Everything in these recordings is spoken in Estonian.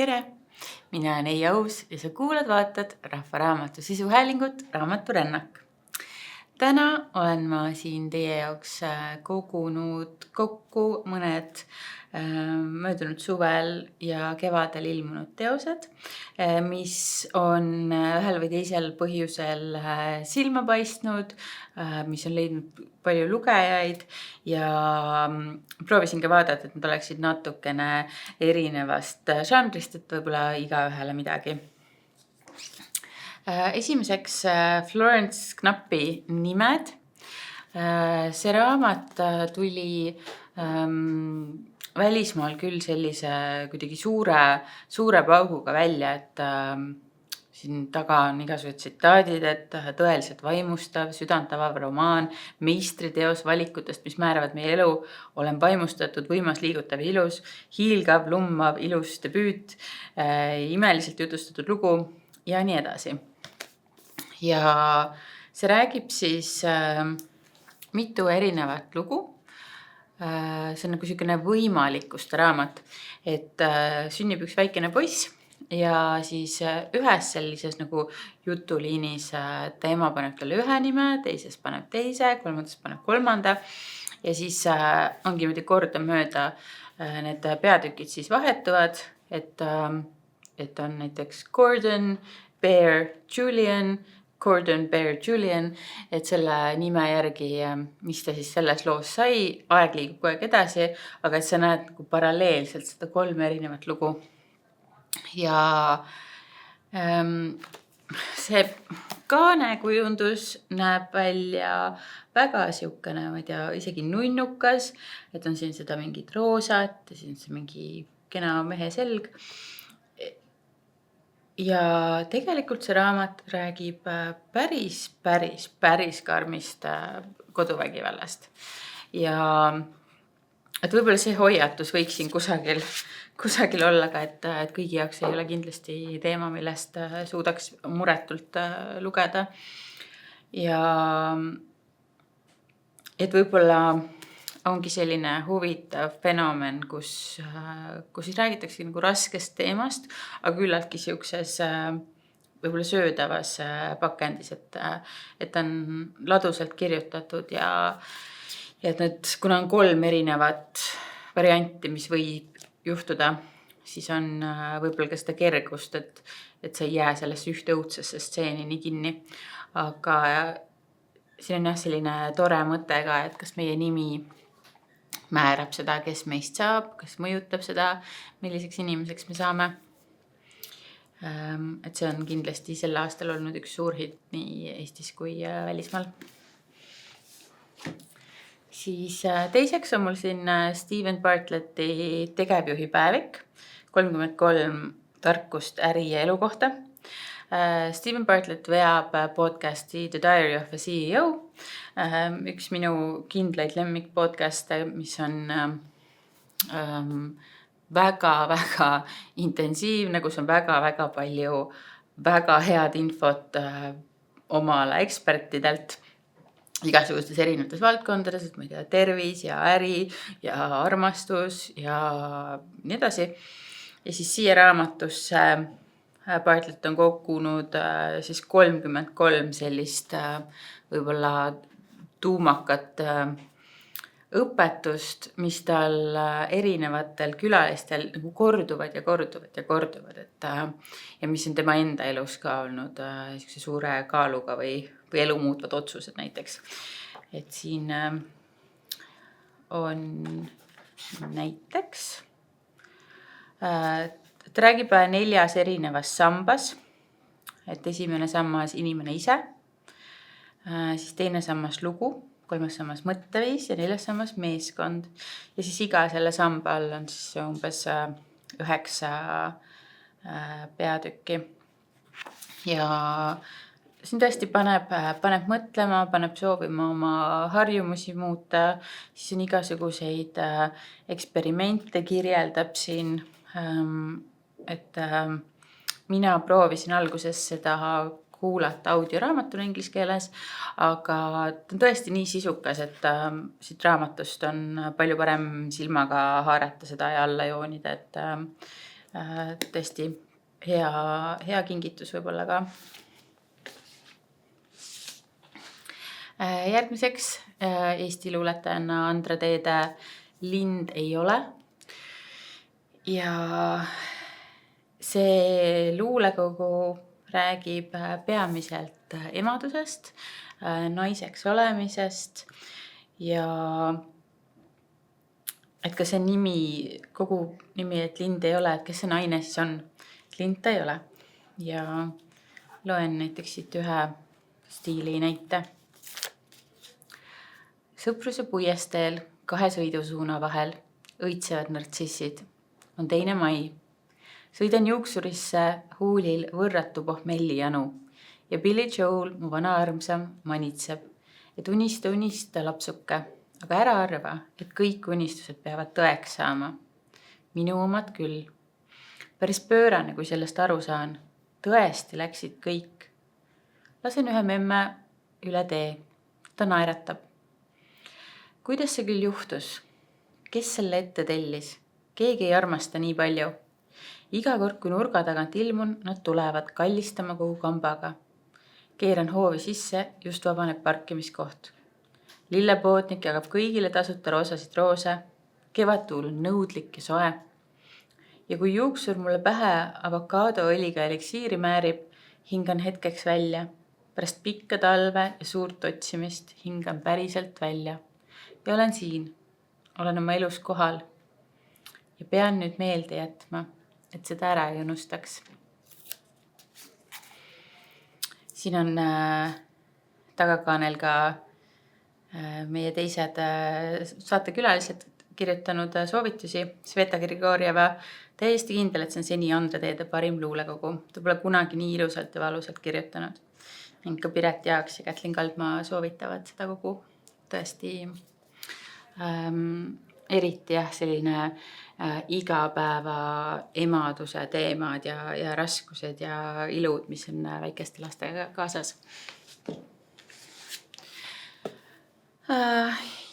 Tere! Mina olen Eija Aus ja sa vaatad Rahvaraamatu sisuhäälingut Raamaturännak. Täna olen ma siin teie jaoks kogunud kokku mõned möödunud suvel ja kevadel ilmunud teosed, mis on ühel või teisel põhjusel silma paistnud, mis on leidnud palju lugejaid ja proovisin ka vaadata, et nad oleksid natukene erinevast žanrist, et võib-olla igaühele midagi. Esimeseks Florence Knappi Nimed. See raamat tuli välismaal küll sellise kuidagi suure pauguga välja, et siin taga on igasugused tsitaadid, et tõeliselt vaimustav, südantavav romaan, meistriteos valikutest, mis määravad meie elu, olen vaimustatud, võimas, liigutav ja ilus, hiilgav, lummav, ilus debüüt, imeliselt jutustatud lugu ja nii edasi. Ja see räägib siis mitu erinevat lugu. See on nagu selline võimalikkuste raamat, et sünnib üks väikene poiss ja siis ühes sellises nagu jutuliinis ta ema paneb talle ühe nime, teises paneb teise, kolmandas paneb kolmanda ja siis ongi niimoodi kordamööda need peatükid siis vahetuvad, et on näiteks Gordon, Bear, Julian, Gordon, Bear, Julian, et selle nime järgi, mis ta siis selles loos sai, aeg liigub kogu aeg edasi, aga et sa näed nagu paralleelselt seda 3 erinevat lugu. Ja see kaanekujundus näeb välja väga siukene, ma ei tea, isegi nunnukas, et on siin seda mingit roosat ja siin see mingi kena mehe selg. Ja tegelikult see raamat räägib päris karmist koduvägivallast. Ja et võib-olla see hoiatus võiks siin kusagil olla ka, et kõigi jaoks ei ole kindlasti teema, millest suudaks muretult lugeda. Ja et võib-olla ongi selline huvitav fenomen, kus siis räägitakse nagu raskest teemast, aga küllaltki siukses võib-olla söödavas pakendis, et on ladusalt kirjutatud ja et need, kuna on 3 erinevat varianti, mis võib juhtuda, siis on võib-olla ka seda kergust, et sa ei jää sellesse ühte õudsesse stseeni nii kinni. Aga siin on jah selline tore mõte ka, et kas meie nimi määrab seda, kes meist saab, kas mõjutab seda, milliseks inimeseks me saame. Et see on kindlasti sel aastal olnud üks suur hitt nii Eestis kui välismaal. Siis teiseks on mul siin Steven Bartletti tegevjuhi päevik, 33 tarkust äri ja elu kohta. Steven Bartlett veab podcasti The Diary of a CEO, üks minu kindlaid lemmik podcaste, mis on väga intensiivne, kus on väga palju väga head infot oma ala ekspertidelt igasugustes erinevates valdkondades, et ma ei tea, tervis ja äri ja armastus ja nii edasi. Ja siis siia raamatusse Bartlett on kogunud siis 33 sellist võib-olla tuumakat õpetust, mis tal erinevatel külalistel nagu korduvad, et ja mis on tema enda elus ka olnud suure kaaluga või elu muutvad otsused näiteks. Et siin on näiteks ta räägib 4 erinevas sambas, et esimene sammas inimene ise, siis teine sammas lugu, 3. sammas mõtteviis ja 4. sammas meeskond. Ja siis iga selle samba all on siis umbes 9 peatükki. Ja siin tõesti paneb mõtlema, paneb soovima oma harjumusi muuta, siis on igasuguseid eksperimente kirjeldab siin, et mina proovisin alguses seda kuulata audioraamatuna inglise keeles, aga ta on tõesti nii sisukas, et siit raamatust on palju parem silmaga haarata seda ja alla joonida, et Tõesti hea kingitus võib-olla ka. Järgmiseks Eesti luuletajana Andre Teede Lind ei ole. Ja see luulekogu räägib peamiselt emadusest, naiseks olemisest ja et ka see nimi, kogu nimi, et Lind ei ole, et kes see naine siis on? Lind ta ei ole. Ja loen näiteks siit ühe stiili näite. Sõpruse puiesteel 2 sõidusuuna vahel õitsevad nartsissid. On 2. mai. Sõidan juuksurisse huulil võrratu pohmelli janu ja Billy Joel, mu vana armsam, manitseb, et unista lapsuke, aga ära arva, et kõik unistused peavad tõeks saama. Minu omad küll. Päris pöörane, kui sellest aru saan. Tõesti läksid kõik. Lasen ühe memme üle tee. Ta naeratab. Kuidas see küll juhtus? Kes selle ette tellis? Keegi ei armasta nii palju. Iga kord, kui nurga tagant ilmun, nad tulevad kallistama kogu kambaga. Keeran hoovi sisse, just vabaneb parkimiskoht. Lillepoodnik jagab kõigile tasuta roosasid roose. Kevadtuul on nõudlik ja soe. Ja kui juuksur mulle pähe avokaadoõliga eliksiiri määrib, hingan hetkeks välja. Pärast pikka talve ja suurt otsimist hingan päriselt välja. Ja olen siin, olen oma elus kohal ja pean nüüd meelde jätma, et seda ära ei unustaks. Siin on tagakaanel ka meie teised saatekülalised kirjutanud soovitusi. Sveta Grigorjeva täiesti kindel, et see on seni Andre Teede parim luulekogu. Ta pole kunagi nii ilusalt ja valusalt kirjutanud. Ning ka Piret Jaaks ja Kätlin Kaldmaa soovitavad seda kogu tõesti eriti selline igapäeva emaduse teemad ja raskused ja ilud, mis on väikeste lastega kaasas.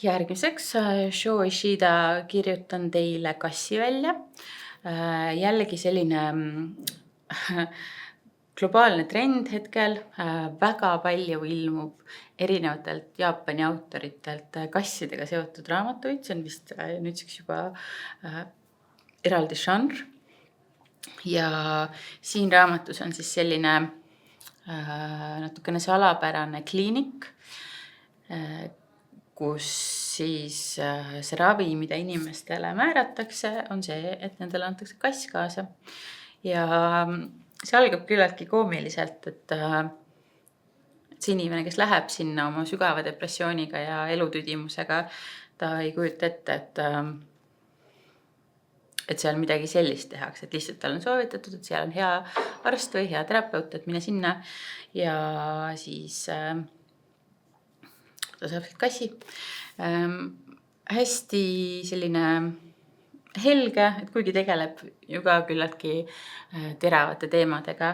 Järgmiseks Sho Ishida kirjutan teile kassi välja. Jällegi selline globaalne trend hetkel, väga palju ilmub erinevatelt Jaapani autoritelt kassidega seotud raamatuid, see on vist nüüdseks juba eraldi žanr. Ja siin raamatus on siis selline natukene salapärane kliinik, kus siis see ravi, mida inimestele määratakse, on see, et nendele antakse kass kaasa. Ja see algab küllaltki koomiliselt, et see inimene, kes läheb sinna oma sügava depressiooniga ja elutüdimusega, ta ei kujuta ette, et seal midagi sellist tehakse, et lihtsalt tal on soovitatud, et seal on hea arst või hea terapeut, et mine sinna ja siis ta saab kassi. Hästi selline helge, et kuigi tegeleb ju ka küllaltki teravate teemadega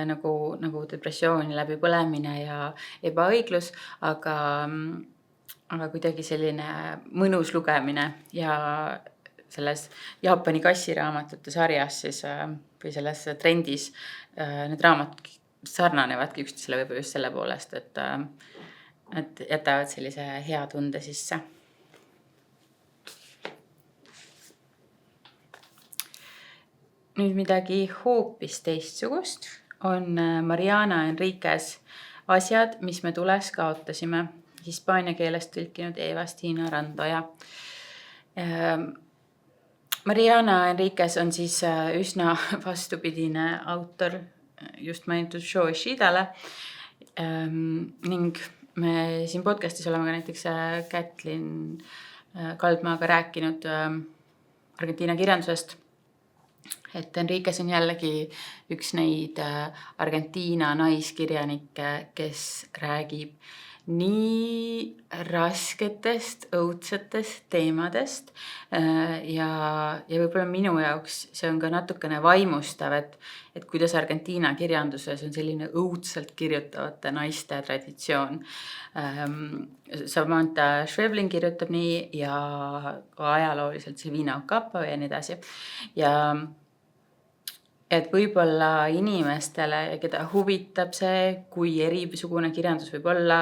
nagu depressiooni läbi põlemine ja ebaõiglus, aga kuidagi selline mõnus lugemine ja selles Jaapani kassiraamatute sarjas siis, või selles trendis need raamatud sarnanevadki üksteisele võib-olla just selle poolest, et jätavad sellise hea tunde sisse. Nüüd midagi hoopis teistsugust on Mariana Enriquez Asjad, mis me tules kaotasime, hispaania keelest tõlkinud Eva-Stina Randoja. Mariana Enriquez on siis üsna vastupidine autor just mainitud Sho Ishidale ning me siin podcastis oleme ka näiteks Kätlin Kaldmaaga rääkinud Argentiina kirjandusest, et Enriquez on jällegi üks neid Argentiina naiskirjanikke, kes räägib nii rasketest, õudsetest teemadest ja võib-olla minu jaoks see on ka natukene vaimustav, et kuidas Argentiina kirjanduses on selline õudselt kirjutavate naiste traditsioon. Samantha Schweblin kirjutab nii ja ajalooliselt Silvina Ocampo ja nii edasi. Ja et võib-olla inimestele, keda huvitab see, kui erisugune kirjandus võib olla,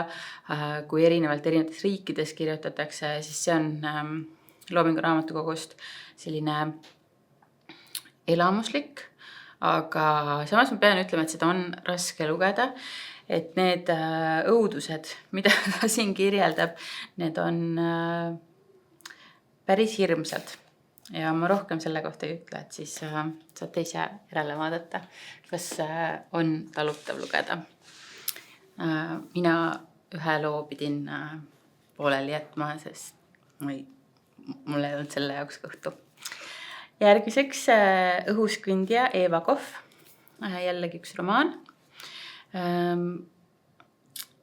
kui erinevalt erinevates riikides kirjutatakse, siis see on Loomingu Raamatukogust selline elamuslik, aga samas ma pean ütlema, et seda on raske lugeda, et need õudused, mida ta siin kirjeldab, need on päris hirmsad. Ja ma rohkem selle kohta ei ütle, et siis saate ise järele vaadata, kas on talutav lugeda. Mina ühe loo pidin pooleli jätma, sest mul ei olnud selle jaoks kõhtu. Järgmiseks Õhuskündija Eva Kohv, jällegi üks romaan.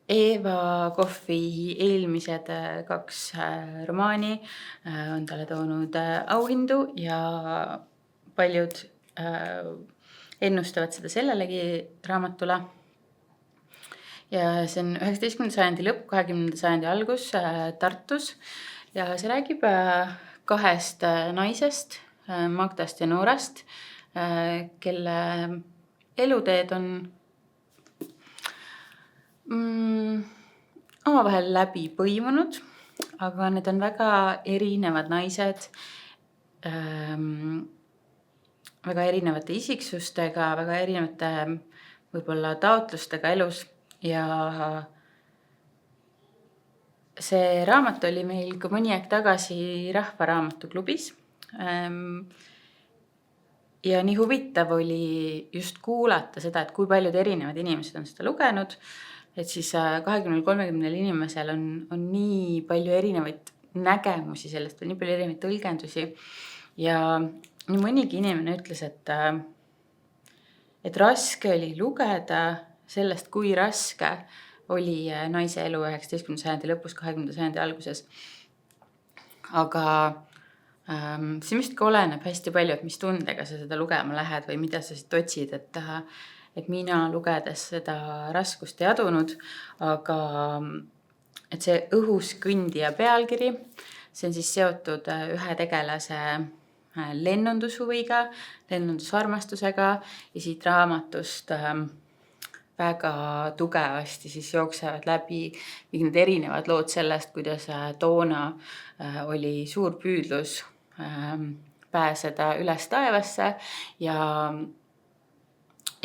Eva Kohvi eelmised 2 romaani on talle toonud auhindu ja paljud ennustavad seda sellelegi raamatule. Ja see on 19. sajandi lõpp, 20. sajandi algus Tartus ja see räägib 2 naisest, Magdast ja Noorast, kelle eluteed on omavahel läbi põimunud, aga need on väga erinevad naised, väga erinevate isiksustega, väga erinevate võib-olla taotlustega elus ja see raamat oli meil ka mõni aeg tagasi Rahva Raamatuklubis. Ja nii huvitav oli just kuulata seda, et kui paljud erinevad inimesed on seda lugenud, et siis 20-30 inimesel on nii palju erinevaid nägemusi sellest või nii palju erinevaid tõlgendusi ja nii mõnigi inimene ütles, et raske oli lugeda sellest, kui raske oli naise elu 19. sajandi lõpus, 20. sajandi alguses. Aga see vist ka oleneb hästi palju, et mis tundega sa seda lugema lähed või mida sa siit otsid, et mina lugedes seda raskust ei adunud, aga et see Õhuskündija pealkiri, see on siis seotud ühe tegelase lennundushuviga, lennundusarmastusega ja siit raamatust väga tugevasti siis jooksevad läbi need erinevad lood sellest, kuidas toona oli suur püüdlus pääseda üles taevasse ja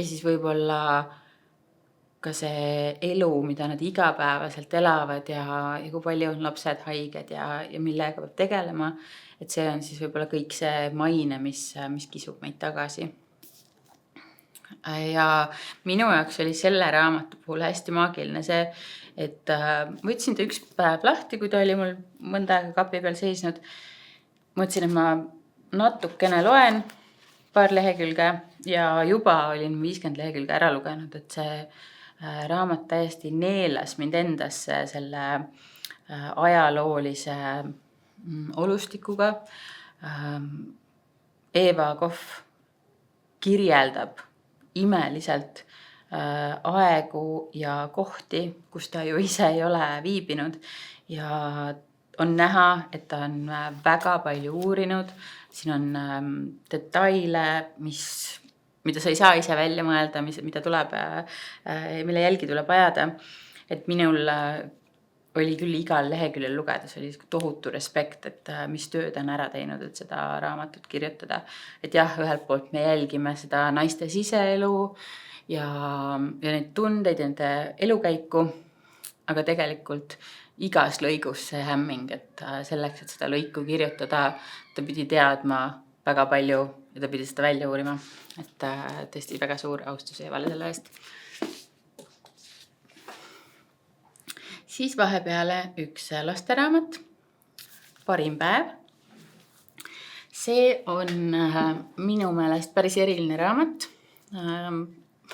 siis võib-olla ka see elu, mida nad igapäevaselt elavad ja kui palju on lapsed haiged ja millega peab tegelema, et see on siis võib-olla kõik see maine, mis kisub meid tagasi. Ja minu jaoks oli selle raamatu puhul hästi maagiline see, et võtsin ta üks päev lahti, kui ta oli mul mõnda aega kapi peal seisnud. Mõtlesin, et ma natukene loen paar lehekülge ja juba olin 50 lehekülge ära lugenud, et see raamat täiesti neelas mind endasse selle ajaloolise olustikuga. Eva Kohv kirjeldab imeliselt aegu ja kohti, kus ta ju ise ei ole viibinud ja on näha, et ta on väga palju uurinud. Siin on detaile, mida sa ei saa ise välja mõelda, mille jälgi tuleb ajada. Et minul oli küll igal leheküljel lugeda, see oli tohutu respekt, et mis tööd on ära teinud, et seda raamatut kirjutada. Et jah, ühelt poolt me jälgime seda naiste siseelu ja neid tundeid, nende elukäiku, aga tegelikult igas lõigus see hämming, et selleks, et seda lõiku kirjutada, ta pidi teadma väga palju ja ta pidi seda välja uurima. Et tõesti väga suur austus Evale selle eest. Siis vahepeale üks lasteraamat, Parim päev. See on minu meelest päris eriline raamat.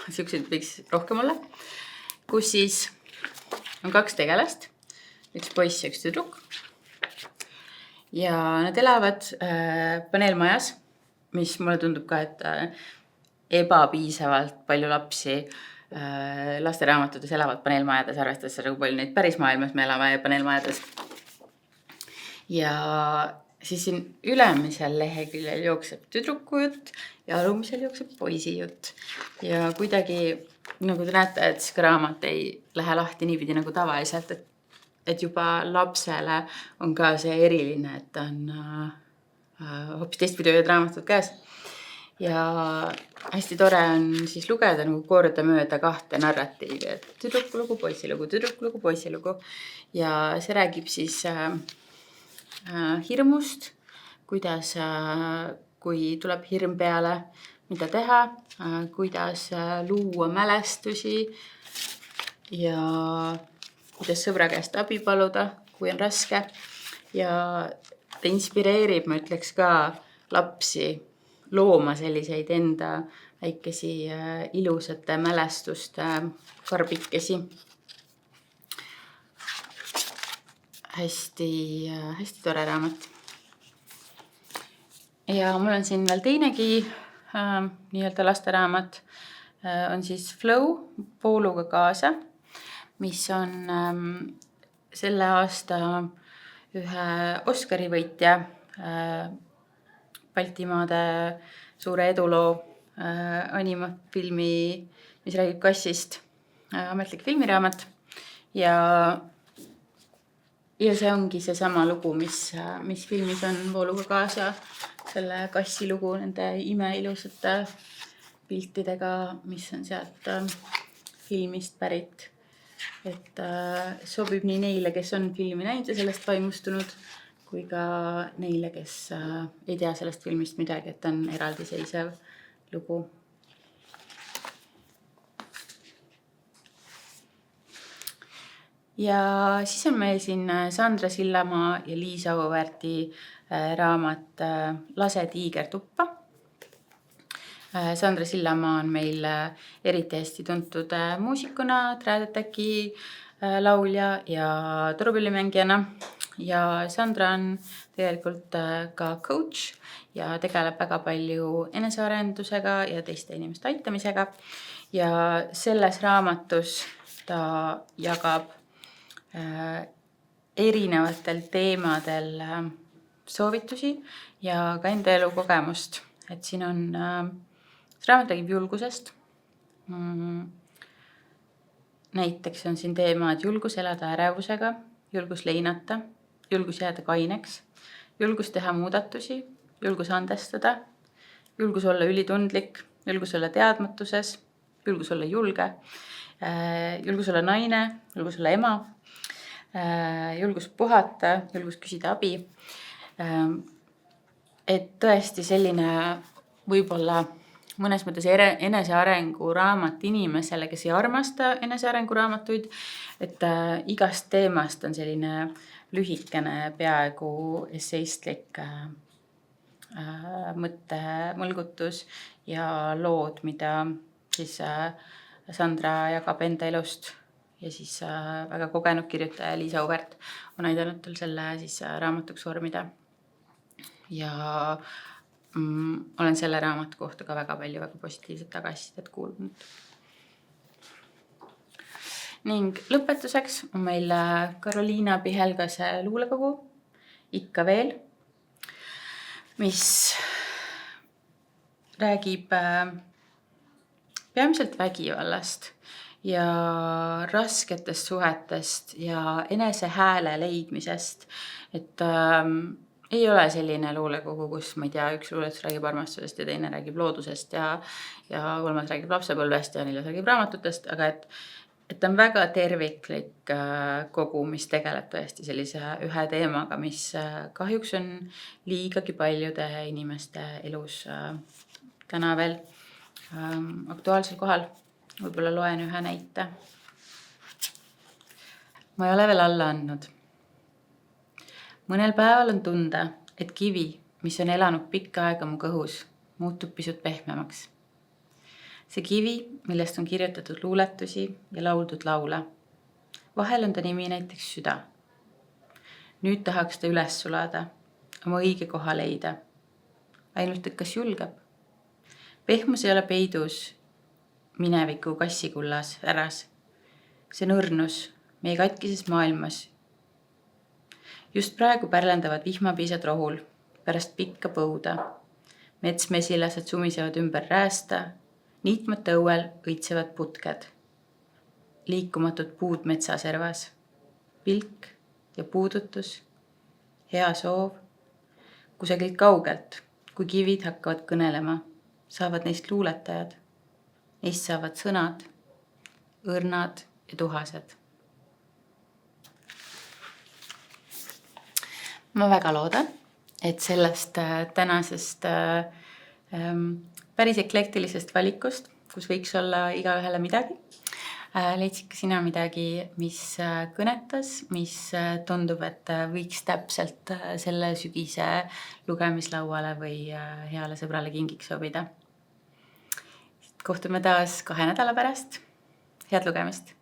Siukseid võiks rohkem olla. Kus siis on 2 tegelast. Üks poiss ja üks tüdruk. Ja nad elavad paneelmajas, mis mulle tundub ka, et ebapiisavalt palju lapsi lasteraamatutes elavad paneelmajades, arvestades, kui palju neid päris maailmas me elame paneelmajades. Ja siis siin ülemisel leheküljel jookseb tüdruku jutt ja alumisel jookseb poisi jutt. Ja kuidagi, nagu te näete, et see raamat ei lähe lahti niipidi nagu tavaliselt, et juba lapsele on ka see eriline, et ta on hoopis teistpidi hoiad raamatut käes. Ja hästi tore on siis lugeda nagu kordamööda 2 narratiivi, et tüdrukulugu, poisilugu. Ja see räägib siis hirmust, kuidas, kui tuleb hirm peale, mida teha, kuidas luua mälestusi ja kuidas sõbra käest abi paluda, kui on raske. Ja ta inspireerib, ma ütleks ka lapsi looma selliseid enda väikesi ilusate mälestuste karbikesi. Hästi tore raamat. Ja mul on siin veel teinegi nii-öelda lasteraamat. On siis Flow vooluga kaasa, mis on selle aasta ühe Oscari võitja, Baltimaade suure eduloo animafilmi, mis räägib kassist, ametlik filmiraamat. Ja see ongi see sama lugu, mis filmis on vooluga kaasa, selle kassi lugu nende imeilusate piltidega, mis on sealt filmist pärit. Et sobib nii neile, kes on filmi näinud ja sellest vaimustunud, kui ka neile, kes ei tea sellest filmist midagi, et on eraldiseisev lugu. Ja siis on meil siin Sandra Sillamaa ja Liisa Auväärti raamat Lase tiiger tuppa. Sandra Sillamaa on meil eriti hästi tuntud muusikuna, Trad-Attacki laulja ja torupillimängijana. Ja Sandra on tegelikult ka coach ja tegeleb väga palju enesearendusega ja teiste inimeste aitamisega. Ja selles raamatus ta jagab erinevatel teemadel soovitusi ja ka enda elu kogemust. Et siin on, see raamat räägib julgusest. Näiteks on siin teemad julgus elada ärevusega, julgus leinata, julgus jääda kaineks, julgus teha muudatusi, julgus andestada, julgus olla ülitundlik, julgus olla teadmatuses, julgus olla julge, julgus olla naine, julgus olla ema, julgus puhata, julgus küsida abi. Et tõesti selline võib-olla mõnes mõttes enesearengu raamat inimesele, kes ei armasta enesearengu raamatuid, et igast teemast on selline lühikene, peaaegu esseistlik mõttemõlgutus ja lood, mida siis Sandra jagab enda elust. Ja siis väga kogenud kirjutaja Liisa Auväärt on aidanud tal selle siis raamatuks vormida. Ja olen selle raamatu kohta ka väga palju väga positiivset tagasisidet kuulnud. Ning lõpetuseks on meil Karoliina Pihelgase luulekogu Ikka veel, mis räägib peamiselt vägivallast ja rasketest suhetest ja enese hääle leidmisest. Et ei ole selline luulekogu, kus ma ei tea, üks luuletus räägib armastusest ja teine räägib loodusest ja kolmas räägib lapsepõlvest ja neljas räägib raamatutest, aga et on väga terviklik kogu, mis tegeleb tõesti sellise ühe teemaga, mis kahjuks on liigagi paljude inimeste elus täna veel aktuaalsel kohal. Võib-olla loen ühe näite. Ma ei ole veel alla andnud. Mõnel päeval on tunda, et kivi, mis on elanud pikka aega mu kõhus, muutub pisut pehmemaks. See kivi, millest on kirjutatud luuletusi ja lauldud laule. Vahel on ta nimi näiteks süda. Nüüd tahaks ta üles sulada, oma õige koha leida. Ainult, et kas julgeb? Pehmus ei ole peidus mineviku kassikullas äras. See nõrnus meie katkises maailmas Just praegu pärlendavad vihmapiisad rohul, pärast pikka põuda. Metsmesilased sumisevad ümber räästa, niitmata õuel õitsevad putked. Liikumatud puud metsaservas, pilk ja puudutus, hea soov. Kusagilt kaugelt, kui kivid hakkavad kõnelema, saavad neist luuletajad. Neist saavad sõnad, õrnad ja tuhased. Ma väga loodan, et sellest tänasest päris eklektilisest valikust, kus võiks olla igaühele midagi, leidsid ka sina midagi, mis kõnetas, mis tundub, et võiks täpselt selle sügise lugemislauale või heale sõbrale kingiks sobida. Kohtume taas 2 nädala pärast. Head lugemist!